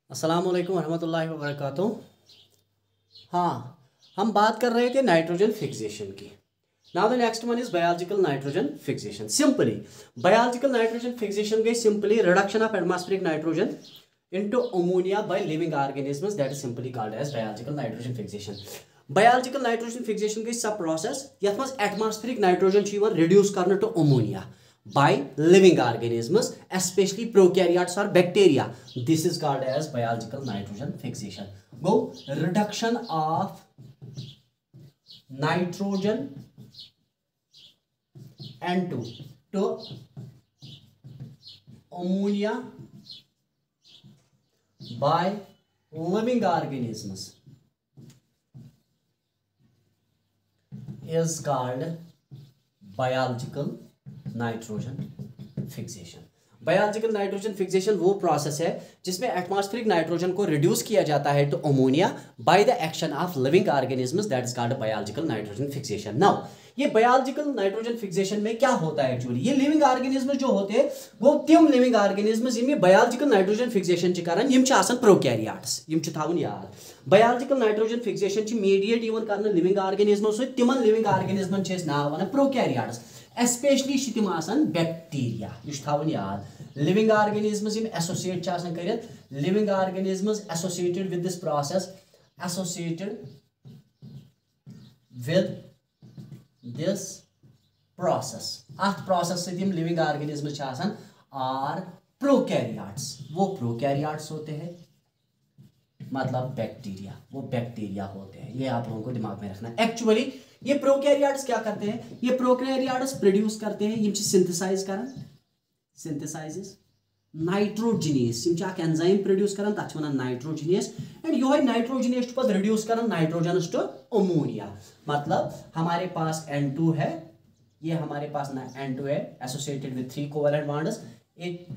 अस्सलामुअलैकुम वरहमतुल्लाहि वबरकातुहू। हाँ, हम बात कर रहे थे नाइट्रोजन फिक्सेशन की। Now the next one is biological nitrogen fixation. Simply biological nitrogen fixation गई simply reduction of atmospheric nitrogen into ammonia by living organisms, that is simply called as biological nitrogen fixation. Biological nitrogen fixation गई सब process यथ मज atmospheric nitrogen reduce करने to ammonia by living organisms, especially prokaryotes or bacteria. This is called as biological nitrogen fixation. Go reduction of nitrogen N2 to ammonia by living organisms is called biological nitrogen fixation. Biological nitrogen fixation वो process है जिसमें atmospheric nitrogen को reduce किया जाता है to ammonia by the action of living organisms, that is called biological nitrogen fixation. Now ये biological nitrogen fixation में क्या होता है एक्चुअली, ये लिविंग ऑर्गेनिजम्स जो होते हैं वो तिम लिविंग ऑर्गेनिजम्स यिम बायोलॉजिकल नाइट्रोजन फिक्सेशन करन यिम आसान प्रोकैरियोट्स, यिम थावन याद। बायोलॉजिकल नाइट्रोजन फिक्सेशन मीडिएट इवन करन लिविंग ऑर्गेनिजम्स सो तिमन लिविंग ऑर्गेनिजमन छे नाव वनान प्रोकैरियोट्स, एस्पेशली बैक्टीरिया यह थावन याद। लिविंग ऑर्गेनिजम्स एसोसिएट कर living organisms associated with this process, associated with this process, अथ प्रोसेस से लिविंग ऑर्गेनिजम्स आर प्रोकैरियोट्स, वो प्रोकैरियोट्स होते हैं मतलब बैक्टीरिया, वो बैक्टीरिया होते हैं। ये आप लोगों को दिमाग में रखना। एक्चुअली ये प्रोकैरियोट्स क्या करते हैं, ये प्रोकैरियोट्स प्रोड्यूस करते हैं, ये सिंथेसाइज करन, सिंथेसाइजेस नाइट्रोजिनेस, ये एंजाइम प्रोड्यूस करन तथ वनान नाइट्रोजिनेस, एंड यो नाइट्रोजिनेस पद रिड्यूस करन नाइट्रोजनस टू अमोनिया। मतलब हमारे पास N2 है, ये हमारे पास N2 है associated with 3 covalent bonds, it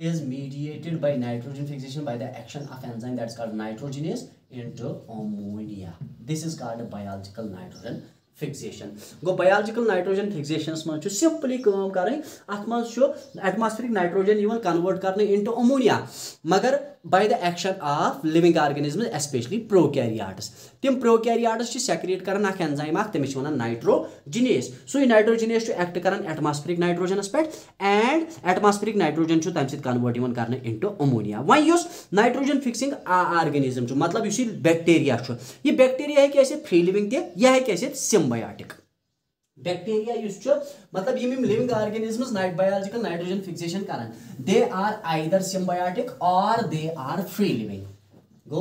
is mediated by nitrogen fixation by the action of enzyme that's called nitrogenase into ammonia. This is called biological nitrogen fixation. Go biological nitrogen fixation man chu simply काम करें अथ मज atmospheric nitrogen even convert करने into ammonia मगर by the action of living organisms especially prokaryotes. तिम prokaryotes ची secret करन अख enzyme अख तमिस वनान नाइट्रोजिनेस। सो नाइट्रोजिनेस छु एक्ट करन एटमॉस्फेरिक नाइट्रोजनस पे एंड एटमॉस्फेरिक नाइट्रोजन छु तम सित कन्वर्ट इवन करने into ammonia। वह युस नाइट्रोजन फिक्सिंग ऑर्गेनिज्म छु मतलब युस बैक्टीरिया छु, ये बैक्टीरिया है कैसे फ्री लिविंग ते यह है कैसे सिम्बायोटिक। बैक्टीरिया युस छु मतलब यिम living organisms biological nitrogen fixation करन, दे आर आइदर सिम्बायोटिक और दे आर फ्री लिविंग। गो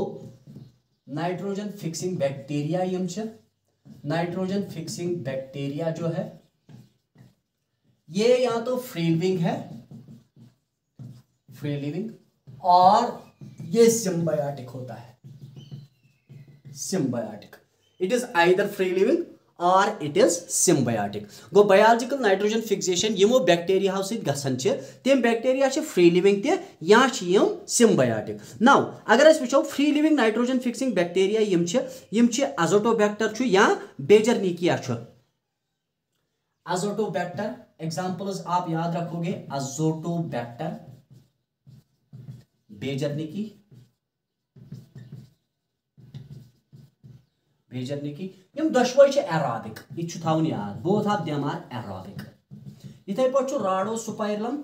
नाइट्रोजन फिक्सिंग बैक्टीरिया यिम छु, नाइट्रोजन फिक्सिंग बैक्टीरिया जो है ये या तो फ्री लिविंग है, फ्री लिविंग, और ये सिम्बायोटिक होता है, symbiotic. It is either free living और इट इज सिम्बायोटिक। गो बायोलॉजिकल नाइट्रोजन फिक्सेशन यमो बैक्टीरिया सहित गसन छ, तम बैक्टीरिया छ फ्री लिविंग ते या छ यम सिम्बायोटिक। नाउ अगर अस वचो free living nitrogen fixing bacteria यम छ अजोटोबैक्टर छ या बेजरनिकिया छ। अजोटोबैक्टर एग्जांपल्स आप याद रखोगे, अजोटोबैक्टर, बेजरनिकी, बेजरनिकी यम दशवई छ एरोबिक, यह छु थावन याद, both of them are aerobic. इथे पट छु Rhodospirillum,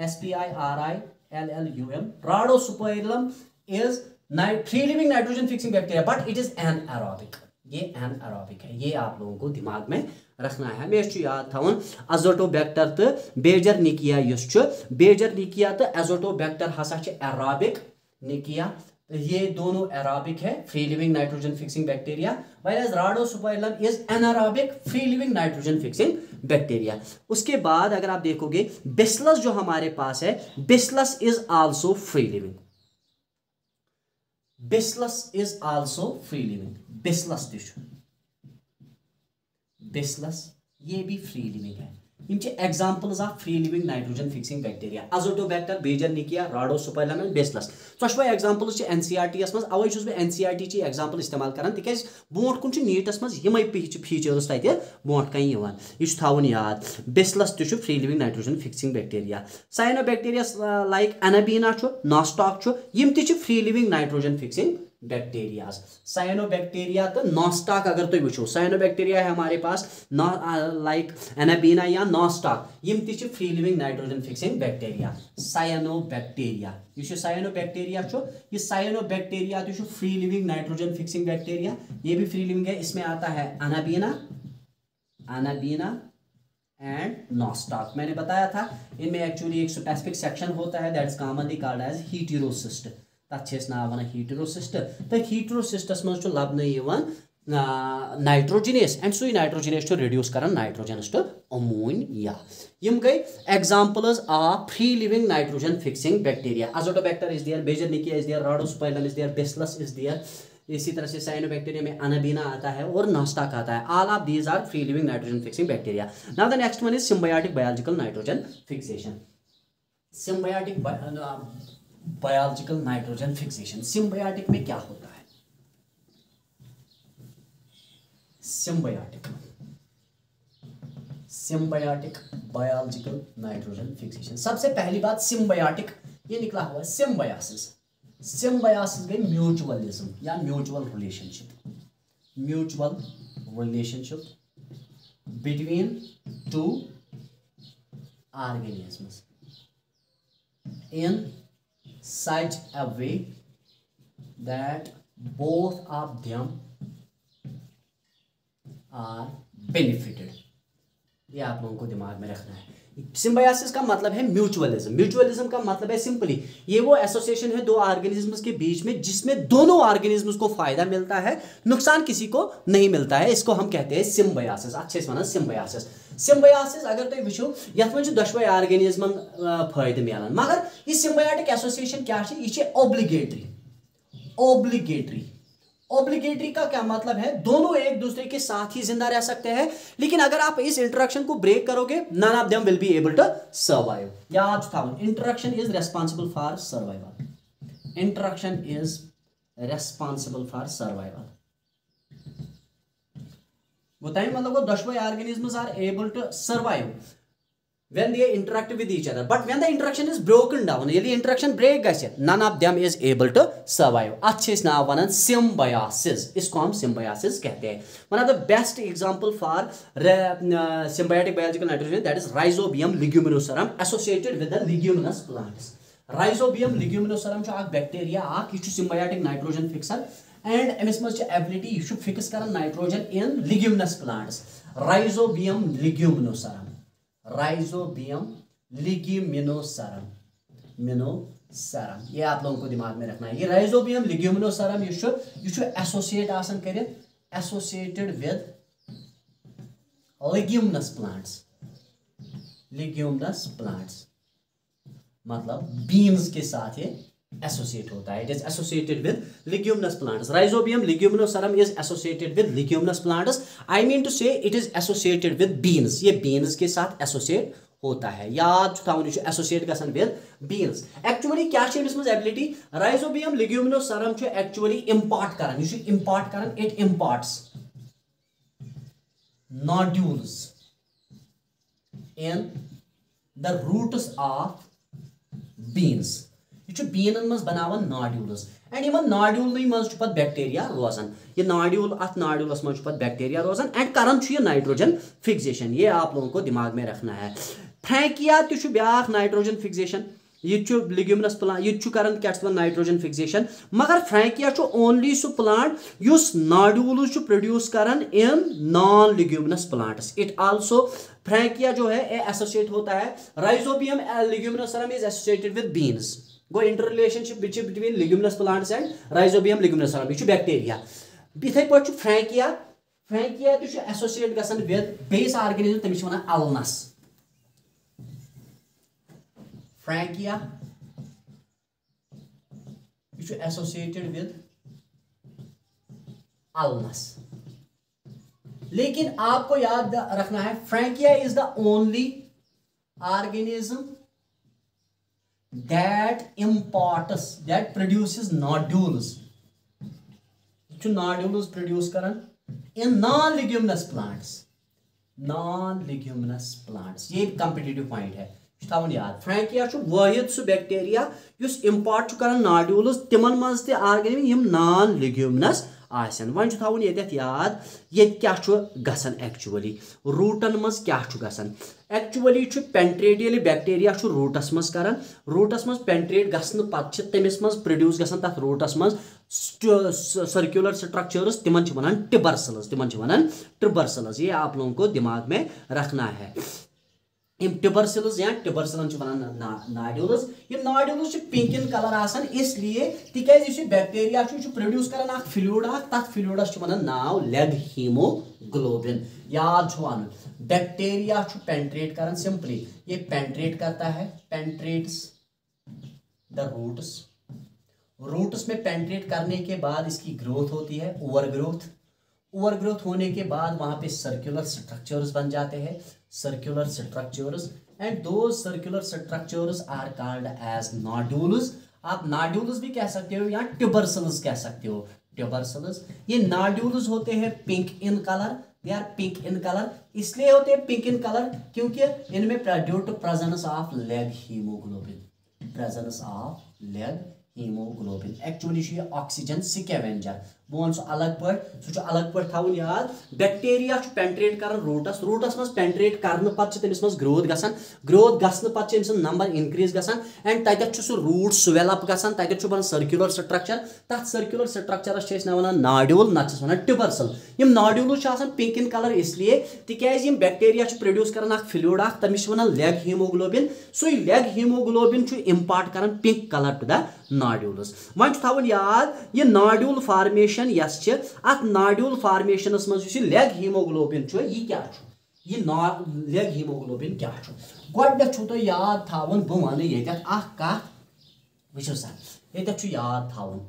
SPIRILLUM, Rhodospirillum is free living nitrogen fixing bacteria but it is an aerobic, ये एन एरोबिक है, ये आप लोगों को दिमाग में रखना है। हमें छु याद थावन अजोटोबैक्टर तो बेजरनिकिया युस छु, बेजरनिकिया तो अजोटोबैक्टर हसा छ एरोबिक, निकिया ये दोनों एरोबिक है, free living nitrogen fixing bacteria, whereas Rhodospirillum is anaerobic free living nitrogen fixing bacteria. उसके बाद अगर आप देखोगे बेसिलस जो हमारे पास है, Bacillus is also free living, Bacillus is also free living, Bacillus Bacillus ये भी फ्री लिविंग है, examples of free living nitrogen fixing bacteria Azotobacter Beijerinckia Rhodospirillum and Bacillus त्रोशवे एग्जाम्पल्स एनसीईआरटी मज अवे छुस बह एनसीईआरटी ची एग्जाम्पल इस्तेमाल करान तिकाज बोट कुन नीटस मज यमै फीचर्स तते बोट कन यहां यह थावन याद बेसिलस तु free living nitrogen fixing bacteria cyanobacteria like Anabaena Nostoc यम ति free living nitrogen fixing bacterias cyanobacteria तो नॉस्टॉक अगर तुम वो साइनोबैक्टीरिया है हमारे पास लाइक एनाबीना या नॉस्टॉक यम ति free living nitrogen fixing bacteria cyanobacteria cyanobacteria ये साइनोबैक्टीरिया तो free living nitrogen fixing bacteria ये भी फ्री लिविंग है इसमें आता है एनाबीना एंड नॉस्टॉक मैंने बताया था इनमें एक्चुअली एक स्पेसिफिक सेक्शन होता है that is commonly called as heterocyst तथ नाव वन हीटेरोसिस्ट तो हीटेरोसिस्टस मज लबन नाइट्रोजिनेस एंड सु नाइट्रोजिनेस रिड्यूस कर नाइट्रोजनस टू अमोनिया यम गई examples of free living nitrogen fixing bacteria Azotobacter is there Beijerinckia is there Rhodospirillum is there Bacillus is there इसी तरह से साइनोबैक्टीरिया में एनाबीना आता है और नॉस्टॉक आता है all of these are free living nitrogen fixing bacteria now the next one is symbiotic biological nitrogen fixation symbiotic biological nitrogen fixation symbiotic में क्या होता है सिम्बायोटिक बायोलॉजिकल नाइट्रोजन फिक्सेशन सबसे पहली बात सिम्बायोटिक ये निकला हुआ है सिम्बायोसिस गई म्यूचुअलिज्म या mutual relationship between two organisms in such a way that both of them are benefited ये आप लोगों को दिमाग में रखना है सिम्बायोसिस का मतलब है म्यूचुअलिज्म का मतलब है सिंपली ये वो एसोसिएशन है दो ऑर्गेनिजम्स के बीच में जिसमें दोनों ऑर्गेनिजम्स को फायदा मिलता है नुकसान किसी को नहीं मिलता है इसको हम कहते हैं सिम्बायोसिस अच्छे से वनान सिम्बायोसिस अगर तुम वो यथ मज दशवे ऑर्गेनिजमन फायदे मिलान मगर ये सिम्बायोटिक एसोसिएशन क्या है ये ऑब्लिगेटरी का क्या मतलब है दोनों एक दूसरे के साथ ही जिंदा रह सकते हैं लेकिन अगर आप इस इंटरेक्शन को ब्रेक करोगे none of them will be able to survive याद थावन interaction is responsible for survival बताइए मतलब दशवे organisms are able to survive when they interact with each other but when the interaction is broken down yeli interaction break gaise none of them is able to survive अच्छे से नाम वनन symbiosis इसको हम symbiosis कहते हैं one of the best example for symbiotic biological nitrogen that is Rhizobium leguminosarum associated with the leguminous plants Rhizobium leguminosarum जो एक bacteria आक ये symbiotic nitrogen fixer and एमिस मज ability ये fix करन nitrogen in leguminous plants Rhizobium leguminosarum ये आप लोगों को दिमाग में रखना है ये राइजोबियम लिग्यूमिनोसरम ये एसोसिएट आसन करित एसोसिएटेड विद लेग्यूमिनस प्लांट्स मतलब बीन्स के साथ ये एसोसिएट होता है it is associated with leguminous plants Rhizobium leguminosarum is associated with leguminous plants I mean to say it is associated with beans ये बीन्स के साथ एसोसिएट होता है याद थावन एसोसिएट गसन विद बीन्स एक्चुअली क्या ability Rhizobium leguminosarum actually impart करन it imparts nodules in the roots of beans ये बीनन मज बनावन नोड्यूल्स एंड इन नोड्यूल मज बैक्टीरिया रोजान ये नाड्यूलस मज बैक्टीरिया रोजान एंड करन ये नाइट्रोजन फिक्सेशन ये आप लोगों को दिमाग में रखना है फ्रैंकिया ति ब्याख नाइट्रोजन फिक्सेशन ये लिग्यूमिनस प्लांट ये करन क्या नाइट्रोजन फिक्सेशन मगर फ्रैंकिया ओनली सु प्लांट युस नाड्यूल्स प्रोड्यूस करन in non leguminous plants it also Frankia जो है एसोसिएट होता है Rhizobium leguminosarum is associated with beans गो interrelationship between leguminous plants and Rhizobium leguminosarum ये बैक्टीरिया इथे पे फ्रैंकिया एसोसिएट गसन विद बेस ऑर्गेनिज्म तमिस वना Alnus Frankia associated with ulnus लेकिन आपको याद रखना है Frankia is the only organism that produces nodules. Nodules produce in non-leguminous plants. Non-leguminous plants. ये competitive point है. थावन याद फ्रैंकिया वाहिद सह बैक्टीरिया युस इम्पार्ट कर नॉड्यूल्स तिमन मज ऑर्गेनिज्म यम नॉन लेग्यूमिनस आसन वन थावन याद ये क्या गसन एक्चुअली रूटन मज क्या गसन एक्चुअली पेंट्रेट ये बैक्टीरिया रूटस मज कर रूटस मज पेंट्रेट गसन पत तमिस मज प्रोड्यूस गसन तथ रूटस मज सर्कुलर स्ट्रक्चर्स तिमन वनान टिबर्सल्स ट्रिबर्सल्स ये आप लोगों को दिमाग में रखना है टिबर्सल्स या टिबर्सलन नॉड्यूल्स ये नॉड्यूल्स पिंक इन कलर आसान इसलिए तिकाज बैक्टीरिया प्रोड्यूस कर फ्लूइड तथ फ्लूइडस नाव लेग हीमोग्लोबिन याद वन बैक्टीरिया पेंट्रेट कर सिंपली ये पेंट्रेट करता है पेंट्रेट्स द रूट्स में पेंट्रेट करने के बाद इसकी ग्रोथ होती है ओवरग्रोथ होने के बाद वहां पे सर्कुलर स्ट्रक्चर्स बन जाते हैं सर्कुलर स्ट्रक्चर्स एंड दो circular structures are called as nodules आप नॉड्यूल्स भी कह सकते हो या ट्यूबरसल्स कह सकते हो ट्यूबरसल्स ये नॉड्यूल्स होते हैं pink in colour they are pink in colour इसलिए होते हैं पिंक इन कलर क्योंकि इनमें due to presence of leg haemoglobin actually oxygen scavenger बह वन अलग पे थवन याद बैक्टीरिया पेंट्रेट कर रूटस मज पेंट्रेट कर पत तमिस मज ग्रोथ गसन पत नंबर इंक्रीज गसान एंड तक रूट स्वेलअप गसान तक बन सर्कुलर स्ट्रक्चर तथ सर्कुलर स्ट्रक्चरस वन नॉड्यूल नच वन ट्यूबरसल यम नॉड्यूल्स पिंक इन कलर इसलिए तिकाज बैक्टीरिया प्रोड्यूस कर फ्लूइड तमिस वन लेग हीमोग्लोबिन सो लेग हीमोग्लोबिन इम्पार्ट कर pink colour to the nodules वन थवन याद ये नॉड्यूल फॉर्मेशन यस अत नॉड्यूल फॉर्मेशन मज लेग हीमोग्लोबिन यह क्या ये लेग हीमोग्लोबिन क्या तो याद थवन बह वन ये वो सा ये याद थवन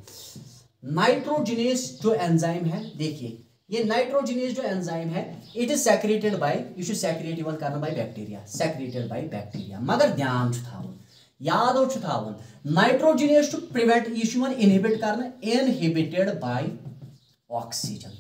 नाइट्रोजिनेस जो एंजाइम है देखिए ये नाइट्रोजिनेस जो एंजाइम है it is secreted by secrete कर बैक्टीरिया मगर ध्यान थवन याद थवन नाइट्रोजिनेस प्रिवेंट यह इनहिबिट करना इनहिबिटेड बाय ऑक्सीजन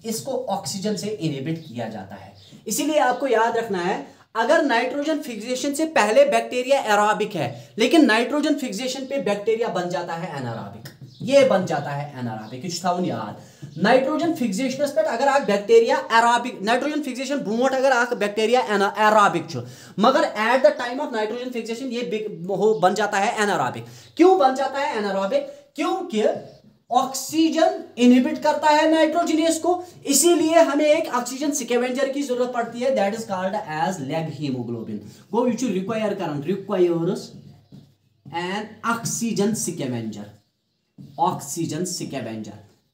इसको ऑक्सीजन से इनहिबिट किया जाता है इसीलिए आपको याद रखना है अगर नाइट्रोजन फिक्सेशन से पहले बैक्टीरिया एरोबिक है लेकिन नाइट्रोजन फिक्सेशन पे बैक्टीरिया बन जाता है एनारोबिक ये बन जाता है एनारोबिक याद नाइट्रोजन फिक्सेशन पे अगर आप bacteria aerobic nitrogen fixation brought अगर आप बैक्टीरिया एरोबिक मगर at the time of nitrogen fixation ये बन जाता है एनारोबिक क्यों बन जाता है एनारोबिक क्योंकि ऑक्सीजन इनहिबिट करता है नाइट्रोजिनेस को इसीलिए हमें एक ऑक्सीजन स्कैवेंजर की जरूरत पड़ती है that is called as leg haemoglobin गो यह रिक्वायर्स एन ऑक्सीजन स्कैवेंजर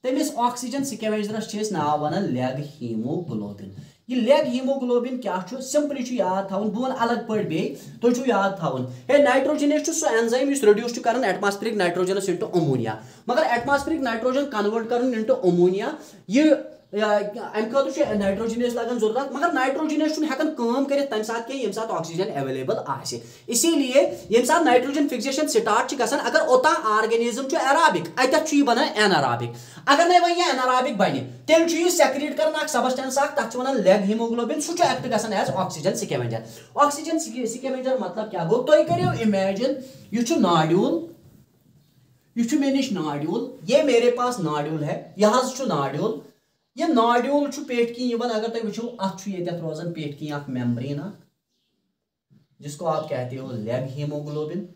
तमिस ऑक्सीजन स्कैवेंजरस नाव वन लेग हीमोग्लोबिन ये लेग हीमोग्लोबिन क्या सिंपली याद थवन बह वन अलग पे बे तुम याद थवन हे नाइट्रोजिनेस सो एंजाइम रिड्यूस कर एटमॉस्फेरिक नाइट्रोजनस इनटू अमोनिया मगर एटमॉस्फेरिक नाइट्रोजन कन्वर्ट कर इनटू अमोनिया ये अम खतर नाइट्रोजिनेस लगन जरूरत मगर नाइट्रोजिनेस हेकान कर तम सात ये सात ऑक्सीजन अवेलेबल आसे इसीलिए ये सात नाइट्रोजन फिक्सेशन स्टार्ट गसान अगर ओता ऑर्गेनिज्म एरोबिक अत बना एनारोबिक अगर ना वह एनारोबिक बन तेल सेक्रेट कर सबस्टेंस तथ वन लेग हीमोग्लोबिन सह एक्ट गसान एज ऑक्सीजन स्कैवेंजर मतलब क्या गो तुम करो इमेजिन यह नॉड्यूल यह मे निश नॉड्यूल ये मेरे पास नॉड्यूल है यह नॉड्यूल ये नॉड्यूल पेटकी अगर तुम वो अत रोजान पेटकी मेम्ब्रेन जिसको आप कहते हो leg haemoglobin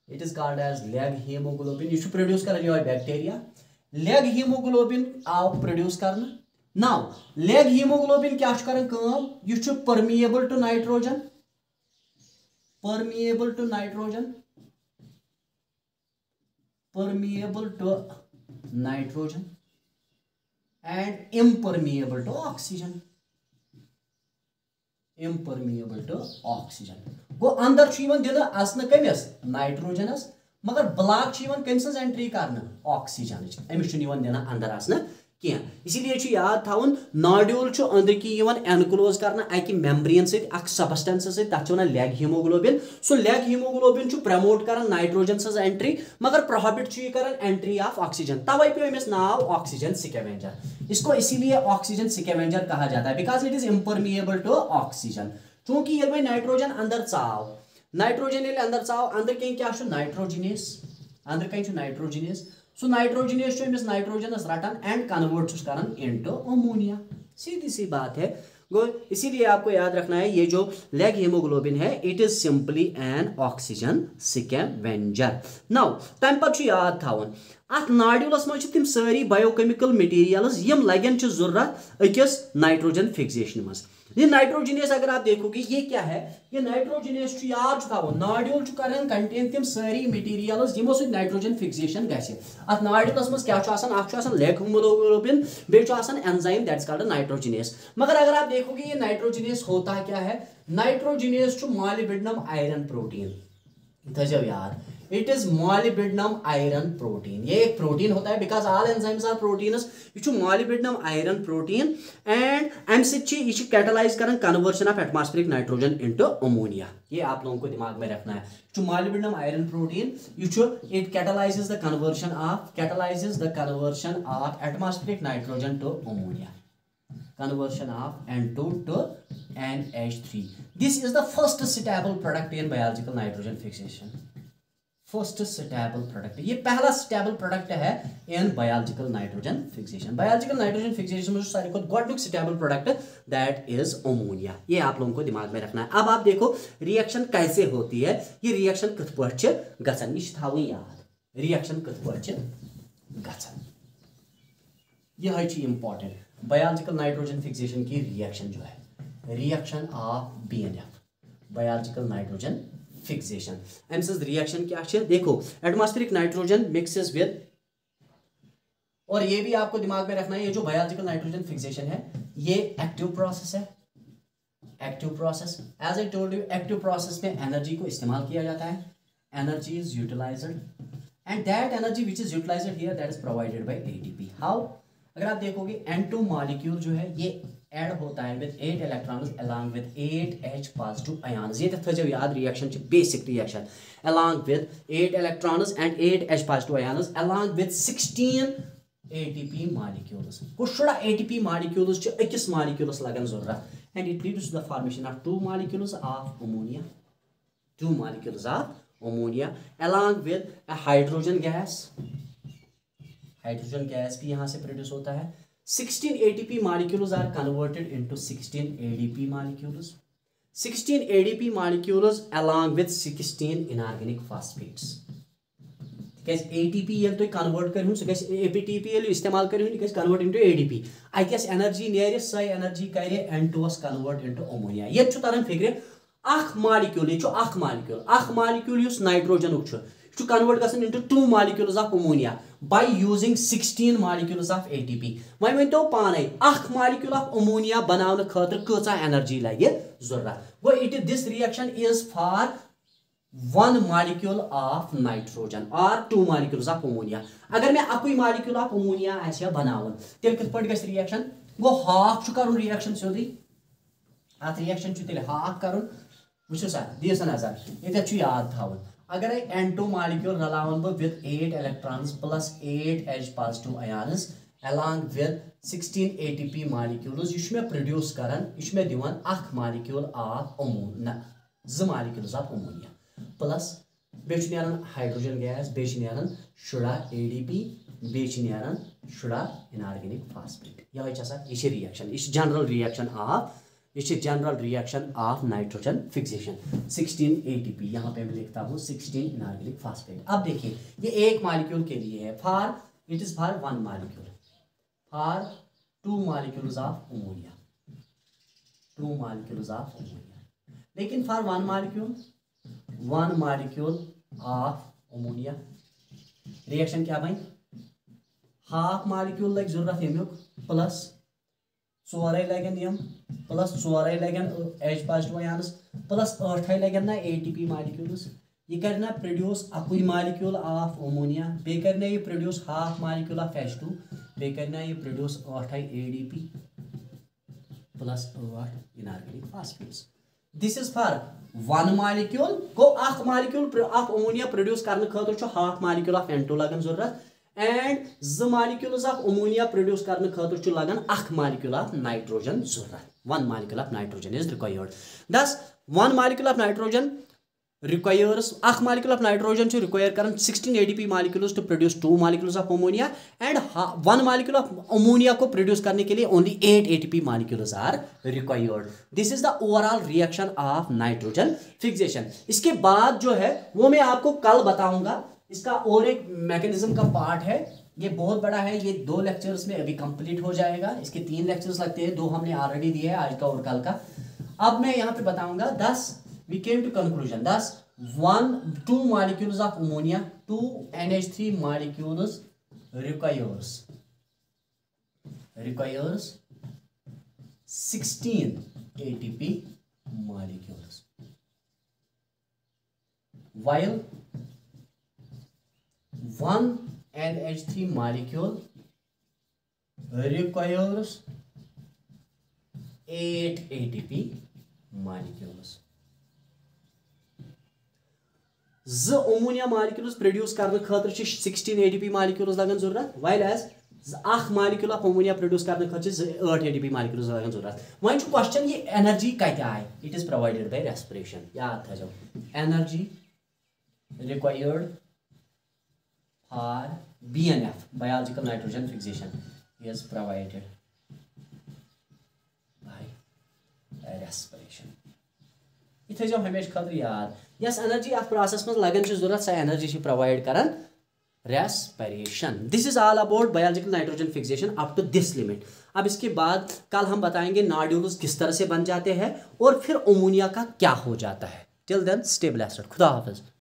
it is called as leg haemoglobin यह प्रोड्यूस कर बैक्टीरिया लेग हीमोग्लोबिन आव प्रोड्यूस कर नाउ लेग हीमोग्लोबिन क्या कर permeable to nitrogen and impermeable to oxygen गो अंदर दिन असन कमिस नाइट्रोजनस मगर ब्लॉक कम एंट्री कर ऑक्सीजन अमिस दिन अंदर असन क्या इसीलिए याद थावन नॉड्यूल अंदर एनक्लोज करना अकि मेम्ब्रेन सबस्टेंस तथा लेग हीमोग्लोबिन सो लेग हीमोग्लोबिन प्रमोट कर नाइट्रोजन सज एंट्री मगर प्रोहिबिट कर एंट्री ऑफ ऑक्सीजन तवे पे अमिस नाव ऑक्सीजन स्कैवेंजर इसको इसीलिए ऑक्सीजन स्कैवेंजर कहा जाता है because it is impermeable to oxygen चूंकि ये नाइट्रोजन अंदर चाव नाइट्रोजन अंदर चाव अंदर कहीं क्या नाइट्रोजिनेस अंदर कहीं नाइट्रोजिनेस सो नाइट्रोजिनेस नाइट्रोजनस रटान एंड कन्वर्ट कर इनटू अमोनिया सीधी सी बात है गो इसीलिए आपको याद रखना है ये जो लेग हीमोग्लोबिन है it is simply N oxygen scavenger now तम पे याद थावन अत नाड्यूलस मज तिम सारी बायोकेमिकल मटीरियल्स यम लगन जरूरत अकिस नाइट्रोजन फिक्सेशन मज ये नाइट्रोजिनेस अगर आप देखोगे ये क्या है ये नाइट्रोजिनेस याद नाड्यूल कर कंटेन तिम सारी मटीरियल्स यमो सो नाइट्रोजन फिक्सेशन गसे अत नाड्यूलस मज क्या लेग हीमोग्लोबिन बे एंजाइम दैट्स कॉल्ड नाइट्रोजिनेस मगर अगर आप देखोगे ये नाइट्रोजिनेस होता क्या है नाइट्रोजिनेस मॉलिब्डेनम आयरन प्रोटीन थो याद it is molybdenum iron protein ये एक प्रोटीन होता है because all enzymes are proteins ये मॉलिब्डेनम आयरन प्रोटीन एंड अम सह कैटलाइज कर conversion of atmospheric nitrogen into ammonia ये आप लोगों को दिमाग में रखना है जो molybdenum iron protein it catalyses the conversion of atmospheric nitrogen to ammonia conversion of N2 to NH3 this is the first stable product in biological nitrogen fixation first stable product ये पहला स्टेबल प्रोडक्ट है in biological nitrogen fixation biological nitrogen fixation में सारी गोडुक stable product that is ammonia ये आप लोगों को दिमाग में रखना है अब आप देखो रिएक्शन कैसे होती है ये रिएक्शन कथ पट गसन यह थावन याद रिएक्शन कथ पट गसन यह इंपॉर्टेंट बायोलॉजिकल नाइट्रोजन फिक्सेशन की रिएक्शन जो है reaction of BNF biological nitrogen fixation um reaction क्या है देखो एटमॉस्फेरिक नाइट्रोजन मिक्सेस विद और ये भी आपको दिमाग में रखना है ये जो बायोलॉजिकल नाइट्रोजन फिक्सेशन है ये एक्टिव प्रोसेस है active process as I told you active process में एनर्जी को इस्तेमाल किया जाता है energy is utilised and that energy which is utilised here that is provided by ATP how अगर आप देखोगे N2 मॉलिक्यूल जो है ये ऐड होता है with 8 electrons along with 8H positive ions ये थो याद reaction basic reaction along with 8 electrons and 8H positive ions along with 16 ATP molecules कुछ ATP molecules अकिस molecules लगन जरूरत and it leads to the formation of 2 molecules of ammonia 2 molecules of ammonia along with a hydrogen gas भी यहाँ से produce होता है 16 ATP molecules are converted into 16 ADP molecules 16 ADP molecules along with 16 inorganic phosphates ATP ये तो convert कर ATP ये इस्तेमाल कर कन्वर्ट इनटू ADP अस एनर्जी नेर सही एनर्जी कर N2 कन्वर्ट इनटू अमोनिया ये तरन फिक्र अख molecule nitrogen convert गसन into 2 molecules of ammonia by using 16 molecules of ATP वह वन तो पाने अख molecule of ammonia बनाने खातर कचा एनर्जी लगे जरूरत go it this reaction is for 1 molecule of nitrogen or 2 molecules of ammonia अगर मैं अकुई molecule of ammonia आसे बनावन तेल कित पट गस रिएक्शन गो हाफ छु करुन रिएक्शन सोदी अत रिएक्शन छु तेल हाफ करुन वुचो सा दिस नजर ये छु याद थावन अगर N2 molecule रलावन बो with 8 electrons plus 8H positive ions along with 16 ATP molecules यह में प्रोड्यूस करन यह में दिवन अख molecule of ammonia 2 molecules of ammonia plus बेच नेरन हाइड्रोजन गैस बेच नेरन शुड़ा ADP बेच नेरन शुड़ा इनऑर्गेनिक फास्फेट यह रिएक्शन यह general reaction of general reaction of nitrogen fixation 16 ATP यहाँ पे मैं लिखता हूँ 16 इनऑर्गेनिक फास्फेट अब देखिए ये एक मॉलिक्यूल के लिए है for it is for 1 molecule for 2 molecules of ammonia 2 molecules of ammonia लेकिन for 1 molecule of ammonia reaction क्या भाई हाफ मॉलिक्यूल लग जरूरत यमुक प्लस 4 लगन यम प्लस 4 लगन H positive ions प्लस 8 लगन ना ATP molecules ये करना प्रोड्यूस अकुई मालिक्यूल ऑफ अमोनिया, बे करना ये produce half molecule of H2, बे करना ये produce 8 ADP plus 8 inorganic phosphates. This is for one molecule. गो अख मालिक्यूल ऑफ अमोनिया प्रोड्यूस करने खतर छ हाफ मालिक्यूल ऑफ N2 लगन जरूरत एंड ज मालिक्यूल्स ऑफ अमोनिया प्रोड्यूस करने खतर छ लगन अख मालिक्यूल ऑफ नाइट्रोजन जरूरत। One molecule of nitrogen is required. This one molecule of nitrogen requires अख molecule of nitrogen to require current 16 ADP molecules to produce 2 molecules of ammonia and 1 molecule of ammonia को produce करने के लिए only 8 ATP molecules are required. This is the overall reaction of nitrogen fixation. इसके बाद जो है वो मैं आपको कल बताऊंगा। इसका और एक मैकेनिज्म का पार्ट है, ये बहुत बड़ा है, ये 2 लेक्चर्स में अभी कंप्लीट हो जाएगा। इसके 3 लेक्चर्स लगते हैं, 2 हमने ऑलरेडी दिए हैं, आज का और कल का। अब मैं यहाँ पे बताऊंगा 10 we came to conclusion thus 2 molecules of ammonia, 2 NH3 molecules requires 16 ATP molecules, while 1 NH3 molecule requires 8 ATP molecules. ज अमोनिया मालिक्यूल्स प्रोड्यूस करने खतर 16 ATP मालिक्यूल्स लगन जरूरत, while as अख मालिक्यूल ऑफ अमोनिया प्रोड्यूस करने खतर 8 ATP मालिक्यूल्स लगन जरूरत। वहीं जो क्वेश्चन ये एनर्जी कते आए, it is provided bye respiration. याद था जब energy required for BNF biological nitrogen fixation is provided bye respiration. इथे जो हमेशा खतर याद यस एनर्जी अथ प्रोसेस में लगन जरूरत, सह एनर्जी प्रोवाइड करन respiration. This is all about biological nitrogen fixation up to this limit. अब इसके बाद कल हम बताएंगे नोड्यूल्स किस तरह से बन जाते हैं और फिर अमोनिया का क्या हो जाता है। टिल देन स्टे ब्लेस्ड, खुदा हाफिज।